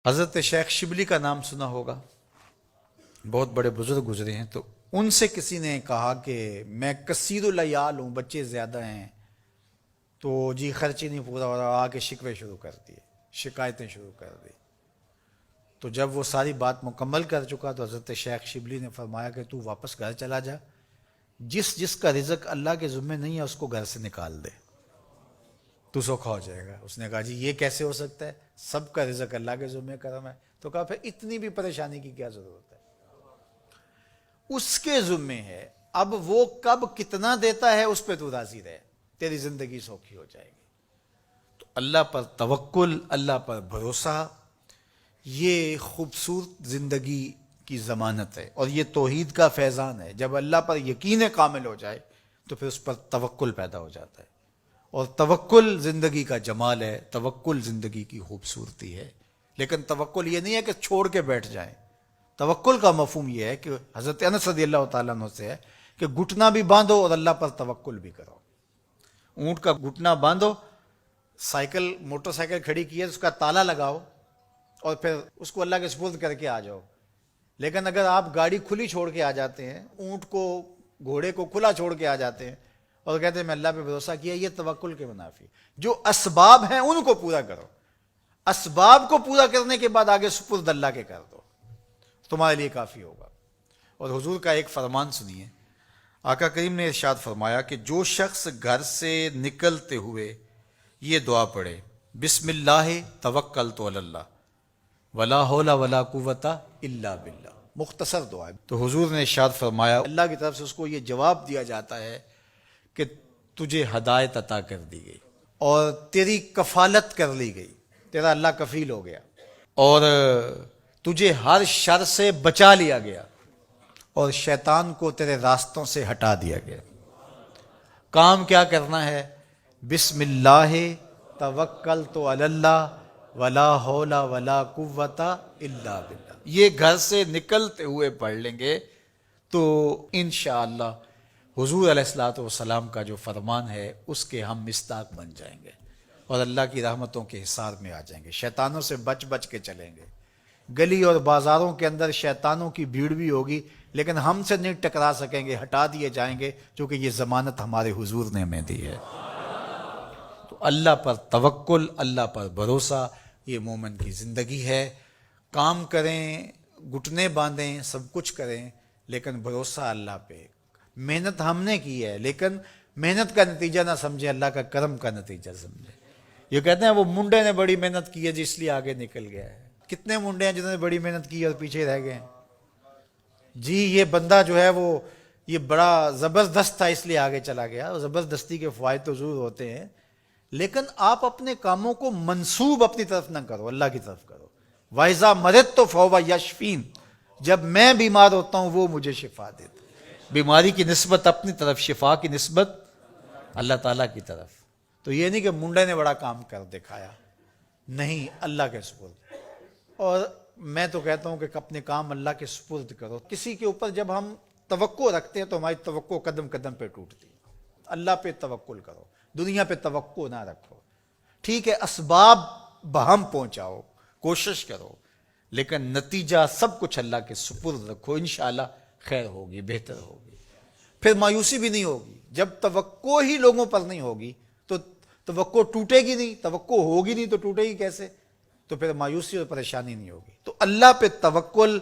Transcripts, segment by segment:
حضرت شیخ شبلی کا نام سنا ہوگا، بہت بڑے بزرگ گزرے ہیں. تو ان سے کسی نے کہا کہ میں کثیر العیال ہوں، بچے زیادہ ہیں، تو جی خرچ ہی نہیں پورا ہو رہا، آ کے شکوے شروع کر دیے، شکایتیں شروع کر دی. تو جب وہ ساری بات مکمل کر چکا تو حضرت شیخ شبلی نے فرمایا کہ تو واپس گھر چلا جا، جس جس کا رزق اللہ کے ذمہ نہیں ہے اس کو گھر سے نکال دے، تو سوکھا ہو جائے گا. اس نے کہا جی یہ کیسے ہو سکتا ہے، سب کا رزق اللہ کے ذمہ کرم ہے. تو کہا پھر اتنی بھی پریشانی کی کیا ضرورت ہے، اس کے ذمہ ہے، اب وہ کب کتنا دیتا ہے اس پہ تو راضی رہے، تیری زندگی سوکھی ہو جائے گی. تو اللہ پر توکل، اللہ پر بھروسہ، یہ خوبصورت زندگی کی ضمانت ہے، اور یہ توحید کا فیضان ہے. جب اللہ پر یقین کامل ہو جائے تو پھر اس پر توکل پیدا ہو جاتا ہے، اور توکل زندگی کا جمال ہے، توکل زندگی کی خوبصورتی ہے. لیکن توکل یہ نہیں ہے کہ چھوڑ کے بیٹھ جائیں. توکل کا مفہوم یہ ہے کہ حضرت انس رضی اللہ تعالیٰ عنہ سے ہے کہ گھٹنا بھی باندھو اور اللہ پر توکل بھی کرو. اونٹ کا گھٹنا باندھو، سائیکل موٹر سائیکل کھڑی کی ہے اس کا تالا لگاؤ اور پھر اس کو اللہ کے سپرد کر کے آ جاؤ. لیکن اگر آپ گاڑی کھلی چھوڑ کے آ جاتے ہیں، اونٹ کو گھوڑے کو کھلا چھوڑ کے آ جاتے ہیں اور کہتے ہیں میں اللہ پہ بھروسہ کیا، یہ توکل کے منافی. جو اسباب ہیں ان کو پورا کرو، اسباب کو پورا کرنے کے بعد آگے سپرد اللہ کے کر دو، تمہارے لیے کافی ہوگا. اور حضور کا ایک فرمان سنیے، آقا کریم نے ارشاد فرمایا کہ جو شخص گھر سے نکلتے ہوئے یہ دعا پڑھے، بسم اللہ توکلت علی اللہ ولا حول ولا قوت الا باللہ، مختصر دعا ہے. تو حضور نے ارشاد فرمایا اللہ کی طرف سے اس کو یہ جواب دیا جاتا ہے کہ تجھے ہدایت عطا کر دی گئی اور تیری کفالت کر لی گئی، تیرا اللہ کفیل ہو گیا، اور تجھے ہر شر سے بچا لیا گیا، اور شیطان کو تیرے راستوں سے ہٹا دیا گیا. کام کیا کرنا ہے؟ بسم اللہ توکلت علی اللہ ولا حول ولا قوت الا باللہ. یہ گھر سے نکلتے ہوئے پڑھ لیں گے تو انشاءاللہ حضور علیہ الصلوۃ والسلام کا جو فرمان ہے اس کے ہم مصداق بن جائیں گے اور اللہ کی رحمتوں کے حصار میں آ جائیں گے. شیطانوں سے بچ بچ کے چلیں گے. گلی اور بازاروں کے اندر شیطانوں کی بھیڑ بھی ہوگی لیکن ہم سے نہیں ٹکرا سکیں گے، ہٹا دیے جائیں گے، کیونکہ یہ ضمانت ہمارے حضور نے ہمیں دی ہے. تو اللہ پر توکل، اللہ پر بھروسہ، یہ مومن کی زندگی ہے. کام کریں، گھٹنے باندھیں، سب کچھ کریں، لیکن بھروسہ اللہ پہ. محنت ہم نے کی ہے لیکن محنت کا نتیجہ نہ سمجھے، اللہ کا کرم کا نتیجہ سمجھے. یہ کہتے ہیں وہ منڈے نے بڑی محنت کی ہے جس لیے آگے نکل گیا ہے. کتنے منڈے ہیں جنہوں نے بڑی محنت کی اور پیچھے رہ گئے ہیں؟ جی یہ بندہ جو ہے وہ یہ بڑا زبردست تھا اس لیے آگے چلا گیا. اور زبردستی کے فوائد تو ضرور ہوتے ہیں، لیکن آپ اپنے کاموں کو منسوب اپنی طرف نہ کرو، اللہ کی طرف کرو. وَإِذَا مَرِضْتُ فَهُوَ يَشْفِينِ، جب میں بیمار ہوتا ہوں وہ مجھے شفا دیتا. بیماری کی نسبت اپنی طرف، شفا کی نسبت اللہ تعالیٰ کی طرف. تو یہ نہیں کہ منڈے نے بڑا کام کر دکھایا، نہیں، اللہ کے سپرد. اور میں تو کہتا ہوں کہ اپنے کام اللہ کے سپرد کرو. کسی کے اوپر جب ہم توقع رکھتے ہیں تو ہماری توقع قدم قدم پہ ٹوٹتی ہے. اللہ پہ توکل کرو، دنیا پہ توقع نہ رکھو. ٹھیک ہے اسباب بہم پہنچاؤ، کوشش کرو، لیکن نتیجہ سب کچھ اللہ کے سپرد رکھو. انشاءاللہ خیر ہوگی، بہتر ہوگی. پھر مایوسی بھی نہیں ہوگی. جب توقع ہی لوگوں پر نہیں ہوگی تو توقع ٹوٹے گی نہیں، توقع ہوگی نہیں تو ٹوٹے گی کیسے؟ تو پھر مایوسی اور پریشانی نہیں ہوگی. تو اللہ پہ توکل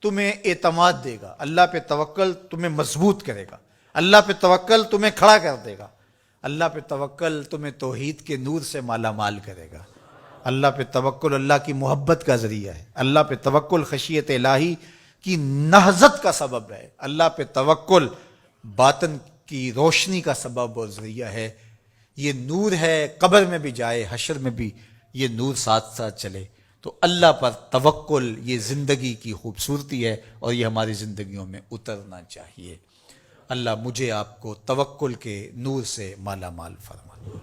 تمہیں اعتماد دے گا، اللہ پہ توکل تمہیں مضبوط کرے گا، اللہ پہ توکل تمہیں کھڑا کر دے گا، اللہ پہ توکل تمہیں توحید کے نور سے مالا مال کرے گا. اللہ پہ توکل اللہ کی محبت کا ذریعہ ہے. اللہ پہ توکل خشیت الہی کی نہضت کا سبب ہے. اللہ پہ توکل باطن کی روشنی کا سبب اور ذریعہ ہے. یہ نور ہے، قبر میں بھی جائے، حشر میں بھی یہ نور ساتھ ساتھ چلے. تو اللہ پر توکل یہ زندگی کی خوبصورتی ہے اور یہ ہماری زندگیوں میں اترنا چاہیے. اللہ مجھے آپ کو توکل کے نور سے مالا مال فرما.